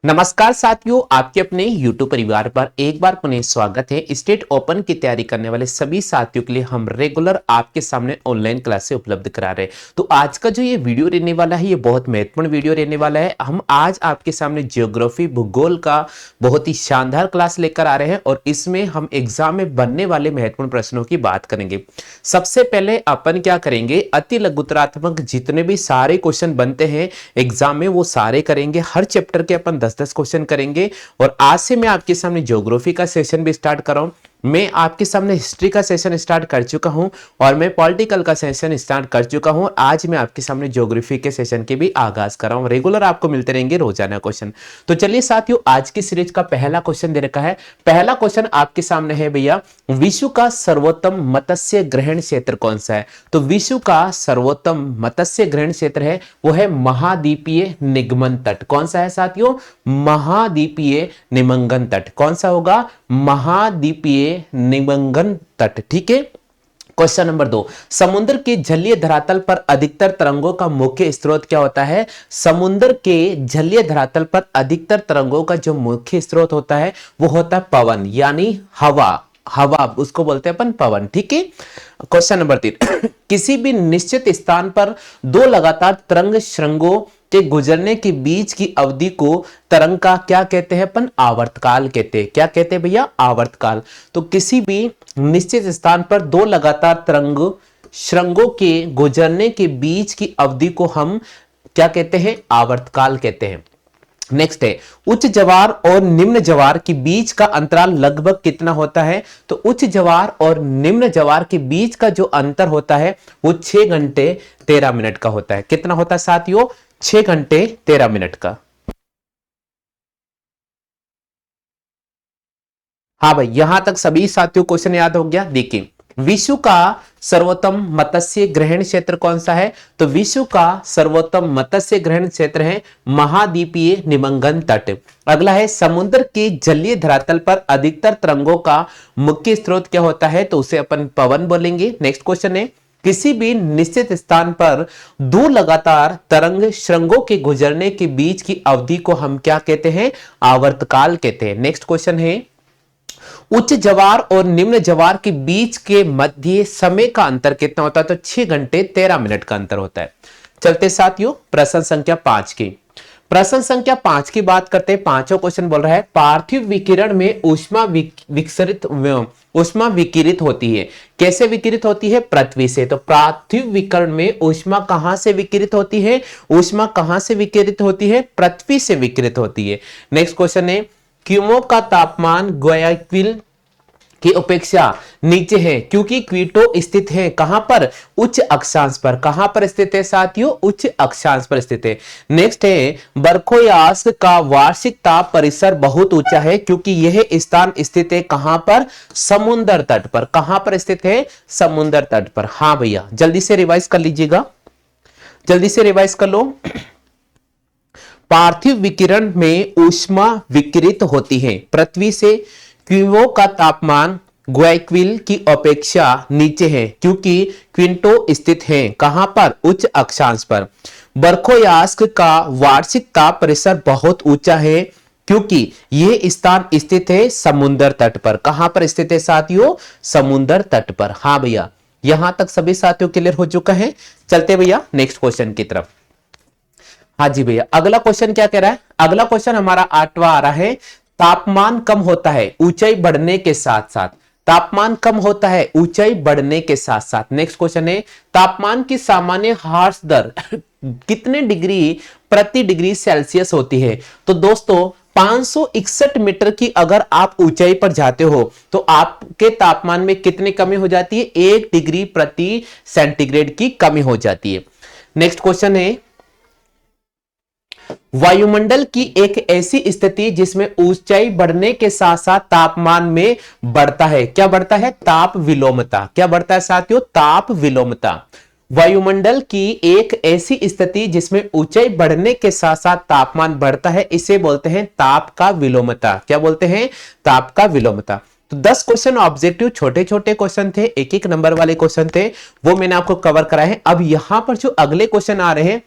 नमस्कार साथियों, आपके अपने YouTube परिवार पर एक बार पुनः स्वागत है। स्टेट ओपन की तैयारी करने वाले सभी साथियों के लिए हम रेगुलर आपके सामने ऑनलाइन क्लासें उपलब्ध करा रहे हैं। तो आज का जो ये वीडियो रहने वाला है, ये बहुत महत्वपूर्ण वीडियो रहने वाला है। हम आज आपके सामने ज्योग्राफी भूगोल का बहुत ही शानदार क्लास लेकर आ रहे हैं और इसमें हम एग्जाम में बनने वाले महत्वपूर्ण प्रश्नों की बात करेंगे। सबसे पहले अपन क्या करेंगे, अति लघुतरात्मक जितने भी सारे क्वेश्चन बनते हैं एग्जाम में वो सारे करेंगे। हर चैप्टर के अपन 10-10 क्वेश्चन करेंगे और आज से मैं आपके सामने ज्योग्राफी का सेशन भी स्टार्ट कर रहा हूं। मैं आपके सामने हिस्ट्री का सेशन स्टार्ट कर चुका हूं और मैं पॉलिटिकल का सेशन स्टार्ट कर चुका हूं। आज मैं आपके सामने ज्योग्राफी के सेशन के भी आगाज कर रहा हूं। रेगुलर आपको मिलते रहेंगे रोजाना क्वेश्चन। तो चलिए साथियों, आज की सीरीज का पहला क्वेश्चन दे रखा है। पहला क्वेश्चन आपके सामने है भैया, विश्व का सर्वोत्तम मत्स्य ग्रहण क्षेत्र कौन सा है? तो विश्व का सर्वोत्तम मत्स्य ग्रहण क्षेत्र है वो है महाद्वीपीय निगमन तट। कौन सा है साथियों? महाद्वीपीय निमंगन तट। कौन सा होगा? महाद्वीपीय निमंगन तट। ठीक है। क्वेश्चन नंबर 2, समुद्र के जलीय धरातल पर अधिकतर तरंगों का मुख्य स्रोत क्या होता है? समुद्र के जलीय धरातल पर अधिकतर तरंगों का जो मुख्य स्रोत होता है वो होता है पवन, यानी हवा। हवा उसको बोलते हैं अपन पवन। ठीक है। क्वेश्चन नंबर 3, किसी भी निश्चित स्थान पर दो लगातार तरंग श्रृंगों के गुजरने के बीच की अवधि को तरंग का क्या कहते हैं अपन? आवर्तकाल कहते हैं। क्या कहते हैं भैया? आवर्तकाल। तो किसी भी निश्चित स्थान पर दो लगातार तरंग श्रृंगों के गुजरने के बीच की अवधि को हम क्या कहते हैं? आवर्तकाल कहते हैं। नेक्स्ट है, उच्च ज्वार और निम्न ज्वार के बीच का अंतराल लगभग कितना होता है? तो उच्च ज्वार और निम्न ज्वार के बीच का जो अंतर होता है वो 6 घंटे 13 मिनट का होता है। कितना होता है साथियों? 6 घंटे 13 मिनट का। हाँ भाई, यहां तक सभी साथियों क्वेश्चन याद हो गया। देखिए, विश्व का सर्वोत्तम मत्स्य ग्रहण क्षेत्र कौन सा है? तो विश्व का सर्वोत्तम मत्स्य ग्रहण क्षेत्र है महाद्वीपीय निमंगन तट। अगला है, समुद्र के जलीय धरातल पर अधिकतर तरंगों का मुख्य स्रोत क्या होता है? तो उसे अपन पवन बोलेंगे। नेक्स्ट क्वेश्चन है, किसी भी निश्चित स्थान पर दो लगातार तरंग श्रृंगों के गुजरने के बीच की अवधि को हम क्या कहते हैं? आवर्तकाल कहते हैं। नेक्स्ट क्वेश्चन है, उच्च ज्वार और निम्न ज्वार के बीच के मध्य समय का अंतर कितना होता है? तो 6 घंटे 13 मिनट का अंतर होता है। चलते साथियों प्रश्न संख्या 5 की। प्रश्न संख्या 5 की बात करते हैं। पांचों क्वेश्चन बोल रहा है, पार्थिव विकिरण में ऊष्मा विकिरित होती है। कैसे विकिरित होती है? पृथ्वी से। तो पार्थिव विकिरण में ऊष्मा कहां से विकिरित होती है? ऊष्मा कहां से विकिरित होती है? पृथ्वी से विकिरित होती है। नेक्स्ट क्वेश्चन है, क्यों का तापमान ग्वायाक्विल की अपेक्षा नीचे है क्योंकि क्वीटो स्थित है कहां पर? उच्च अक्षांश पर। कहां पर स्थित है साथियों? उच्च अक्षांश पर स्थित है। नेक्स्ट है, बर्खोयास्क का वार्षिक ताप परिसर बहुत ऊंचा है क्योंकि यह स्थान स्थित है कहां पर? समुद्र तट पर। कहां पर स्थित है? समुद्र तट पर। हाँ भैया, जल्दी से रिवाइज कर लीजिएगा, जल्दी से रिवाइज कर लो। पार्थिव विकिरण में ऊष्मा विकिरित होती है पृथ्वी से। क्विंटो का तापमान ग्वायाक्विल की अपेक्षा नीचे है क्योंकि क्विंटो स्थित है कहां पर? उच्च अक्षांश पर। बर्खोयास्क का वार्षिक ताप परिसर बहुत ऊंचा है क्योंकि यह स्थान स्थित है समुद्र तट पर। कहां पर स्थित है साथियों? समुद्र तट पर। हाँ भैया, यहां तक सभी साथियों क्लियर हो चुका है। चलते भैया नेक्स्ट क्वेश्चन की तरफ। हाँ जी भैया, अगला क्वेश्चन क्या कह रहा है? अगला क्वेश्चन हमारा 8वां आ रहा है, तापमान कम होता है ऊंचाई बढ़ने के साथ साथ। तापमान कम होता है ऊंचाई बढ़ने के साथ साथ। नेक्स्ट क्वेश्चन है, तापमान की सामान्य ह्रास दर कितने डिग्री प्रति डिग्री सेल्सियस होती है? तो दोस्तों 561 मीटर की अगर आप ऊंचाई पर जाते हो तो आपके तापमान में कितनी कमी हो जाती है? 1 डिग्री प्रति सेंटीग्रेड की कमी हो जाती है। नेक्स्ट क्वेश्चन है, वायुमंडल की एक ऐसी स्थिति जिसमें ऊंचाई बढ़ने के साथ साथ तापमान में बढ़ता है। क्या बढ़ता है? ताप विलोमता। क्या बढ़ता है साथियों? ताप विलोमता। वायुमंडल की एक ऐसी स्थिति जिसमें ऊंचाई बढ़ने के साथ साथ तापमान बढ़ता है, इसे बोलते हैं ताप का विलोमता। क्या बोलते हैं? ताप का विलोमता। तो 10 क्वेश्चन ऑब्जेक्टिव छोटे छोटे क्वेश्चन थे, एक एक नंबर वाले क्वेश्चन थे, वो मैंने आपको कवर कराए हैं। अब यहां पर जो अगले क्वेश्चन आ रहे हैं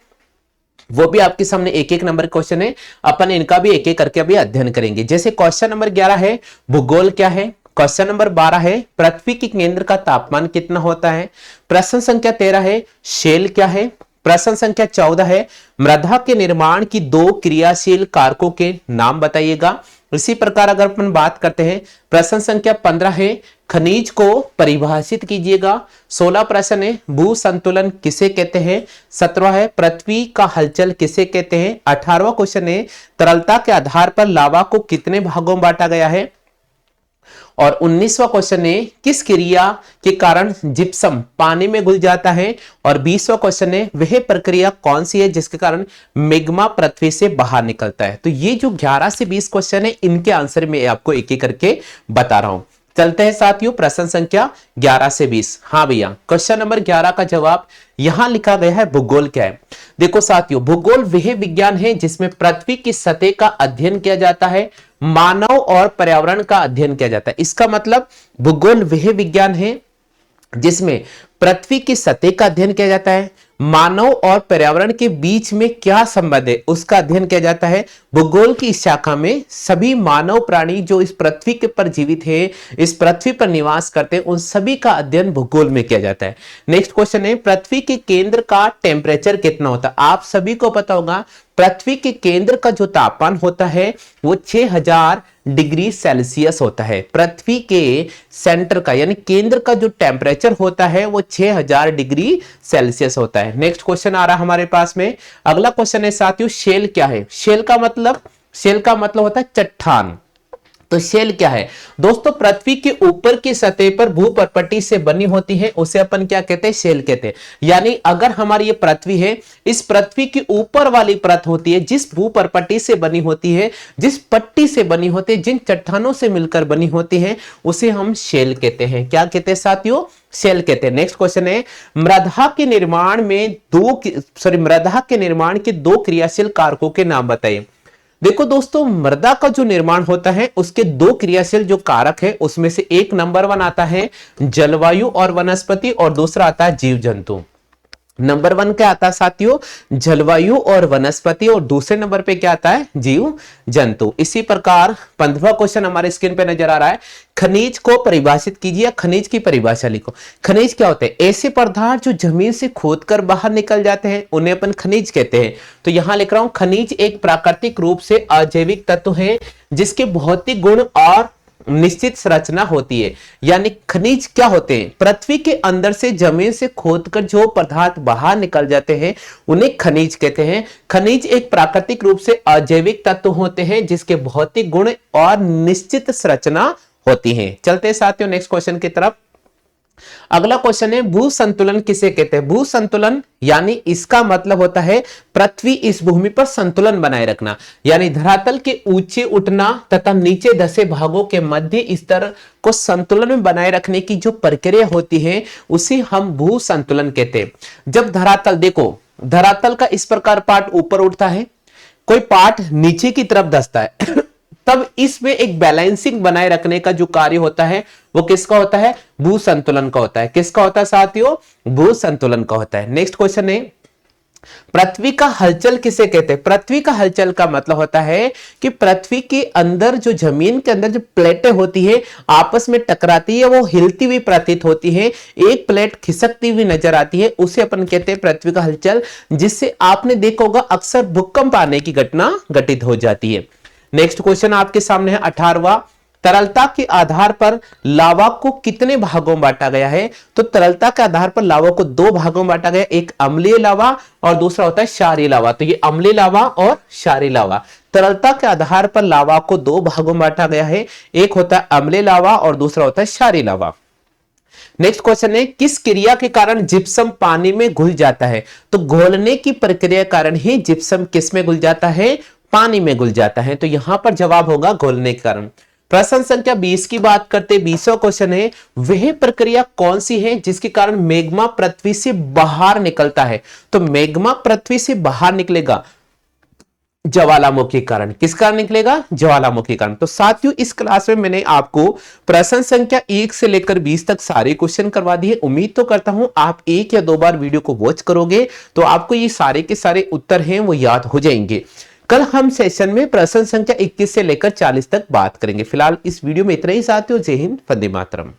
वो भी आपके सामने एक एक नंबर क्वेश्चन है, अपन इनका भी एक एक करके अभी अध्ययन करेंगे। जैसे क्वेश्चन नंबर 11 है भूगोल क्या है, क्वेश्चन नंबर 12 है पृथ्वी के केंद्र का तापमान कितना होता है, प्रश्न संख्या 13 है शेल क्या है, प्रश्न संख्या 14 है मृदा के निर्माण की दो क्रियाशील कारकों के नाम बताइएगा। इसी प्रकार अगर अपन बात करते हैं प्रश्न संख्या 15 है खनिज को परिभाषित कीजिएगा। 16 प्रश्न है भू संतुलन किसे कहते हैं। 17 है पृथ्वी का हलचल किसे कहते हैं। 18वां क्वेश्चन है तरलता के आधार पर लावा को कितने भागों में बांटा गया है। और 19वां क्वेश्चन है किस क्रिया के कारण जिप्सम पानी में घुल जाता है। और 20वां क्वेश्चन है वह प्रक्रिया कौन सी है जिसके कारण मैग्मा पृथ्वी से बाहर निकलता है। तो ये जो 11 से 20 क्वेश्चन है इनके आंसर मैं आपको एक एक करके बता रहा हूं। चलते हैं साथियों प्रश्न संख्या 11 से 20। हाँ भैया क्वेश्चन नंबर 11 का जवाब यहां लिखा गया है भूगोल क्या है। देखो साथियों भूगोल वह विज्ञान है जिसमें पृथ्वी की सतह का अध्ययन किया जाता है, मानव और पर्यावरण का अध्ययन किया जाता है। इसका मतलब भूगोल वह विज्ञान है जिसमें पृथ्वी की सतह का अध्ययन किया जाता है, मानव और पर्यावरण के बीच में क्या संबंध है उसका अध्ययन किया जाता है। भूगोल की इस शाखा में सभी मानव प्राणी जो इस पृथ्वी के पर जीवित है, इस पृथ्वी पर निवास करते हैं, उन सभी का अध्ययन भूगोल में किया जाता है। नेक्स्ट क्वेश्चन है पृथ्वी के केंद्र का टेम्परेचर कितना होता है। आप सभी को पता होगा पृथ्वी के केंद्र का जो तापमान होता है वो 6000 डिग्री सेल्सियस होता है। पृथ्वी के सेंटर का यानी केंद्र का जो टेम्परेचर होता है वो 6000 डिग्री सेल्सियस होता है। नेक्स्ट क्वेश्चन आ रहा हमारे पास में। अगला क्वेश्चन है साथियों शेल क्या है। शेल का मतलब होता है चट्टान। तो शेल क्या है दोस्तों, पृथ्वी के ऊपर की सतह पर भूपर्पटी से बनी होती है, उसे अपन क्या कहते हैं शेल कहते हैं। यानी अगर हमारी ये पृथ्वी है, इस पृथ्वी की ऊपर वाली परत होती है जिस भूपर्पटी से बनी होती है, जिस पट्टी से बनी होती है, जिन चट्टानों से मिलकर बनी होती है उसे हम शेल कहते हैं। क्या कहते हैं साथियों, शेल कहते हैं। नेक्स्ट क्वेश्चन है मृदा के निर्माण के दो क्रियाशील कारकों के नाम बताइए। देखो दोस्तों मृदा का जो निर्माण होता है उसके दो क्रियाशील जो कारक है उसमें से एक नंबर 1 आता है जलवायु और वनस्पति और दूसरा आता है जीव जंतु। नंबर 1 क्या आता है साथियों, जलवायु और वनस्पति, और दूसरे नंबर पे क्या आता है, जीव जंतु। इसी प्रकार 15वां क्वेश्चन हमारे स्क्रीन पे नजर आ रहा है, खनिज को परिभाषित कीजिए। खनिज की परिभाषा लिखो। खनिज क्या होते हैं, ऐसे पदार्थ जो जमीन से खोदकर बाहर निकल जाते हैं उन्हें अपन खनिज कहते हैं। तो यहां लिख रहा हूं, खनिज एक प्राकृतिक रूप से अजैविक तत्व है जिसके भौतिक गुण और निश्चित संरचना होती है। यानी खनिज क्या होते हैं, पृथ्वी के अंदर से जमीन से खोदकर जो पदार्थ बाहर निकल जाते हैं उन्हें खनिज कहते हैं। खनिज एक प्राकृतिक रूप से अजैविक तत्व होते हैं जिसके भौतिक गुण और निश्चित संरचना होती है। चलते हैं साथियों नेक्स्ट क्वेश्चन की तरफ। अगला क्वेश्चन है भू संतुलन किसे कहते हैं। भू संतुलन यानी इसका मतलब होता है पृथ्वी इस भूमि पर संतुलन बनाए रखना, यानी धरातल के ऊंचे उठना तथा नीचे धसे भागों के मध्य स्तर को संतुलन में बनाए रखने की जो प्रक्रिया होती है उसे हम भू संतुलन कहते हैं। जब धरातल, देखो धरातल का इस प्रकार पार्ट ऊपर उठता है, कोई पार्ट नीचे की तरफ धसता है तब इसमें एक बैलेंसिंग बनाए रखने का जो कार्य होता है वो किसका होता है, भू संतुलन का होता है। किसका होता है साथियों, भू संतुलन का होता है। नेक्स्ट क्वेश्चन है पृथ्वी का हलचल किसे कहते हैं। पृथ्वी का हलचल का मतलब होता है कि पृथ्वी के अंदर जो जमीन के अंदर जो प्लेटें होती है आपस में टकराती है, वो हिलती हुई प्रतीत होती है, एक प्लेट खिसकती हुई नजर आती है, उसे अपन कहते हैं पृथ्वी का हलचल, जिससे आपने देखा होगा अक्सर भूकंप आने की घटना घटित हो जाती है। नेक्स्ट क्वेश्चन आपके सामने है 18वां, तरलता के आधार पर लावा को कितने भागों में बांटा गया है। तो तरलता के आधार पर लावा को दो भागों में बांटा गया, एक अम्लीय लावा और दूसरा होता है क्षारीय लावा। तो ये अम्लीय लावा और क्षारीय लावा, तरलता के आधार पर लावा को दो भागों में बांटा गया है, एक होता है अम्लीय लावा और दूसरा होता है क्षारीय लावा। नेक्स्ट क्वेश्चन है किस क्रिया के कारण जिप्सम पानी में घुल जाता है। तो घोलने की प्रक्रिया के कारण ही जिप्सम किस में घुल जाता है, पानी में घुल जाता है। तो यहां पर जवाब होगा घोलने के कारण। प्रश्न संख्या 20 की बात करते, 20वां क्वेश्चन है वह प्रक्रिया कौन सी है जिसके कारण मैग्मा पृथ्वी से बाहर निकलता है। तो मैग्मा पृथ्वी से बाहर निकलेगा ज्वालामुखी कारण। किस कारण निकलेगा? ज्वालामुखी कारण। तो साथियों इस क्लास में मैंने आपको प्रश्न संख्या 1 से लेकर 20 तक सारे क्वेश्चन करवा दिए। उम्मीद तो करता हूं आप एक या दो बार वीडियो को वॉच करोगे तो आपको ये सारे के सारे उत्तर हैं वो याद हो जाएंगे। कल हम सेशन में प्रश्न संख्या 21 से लेकर 40 तक बात करेंगे। फिलहाल इस वीडियो में इतना ही साथियों। जय हिंद, वंदे मातरम।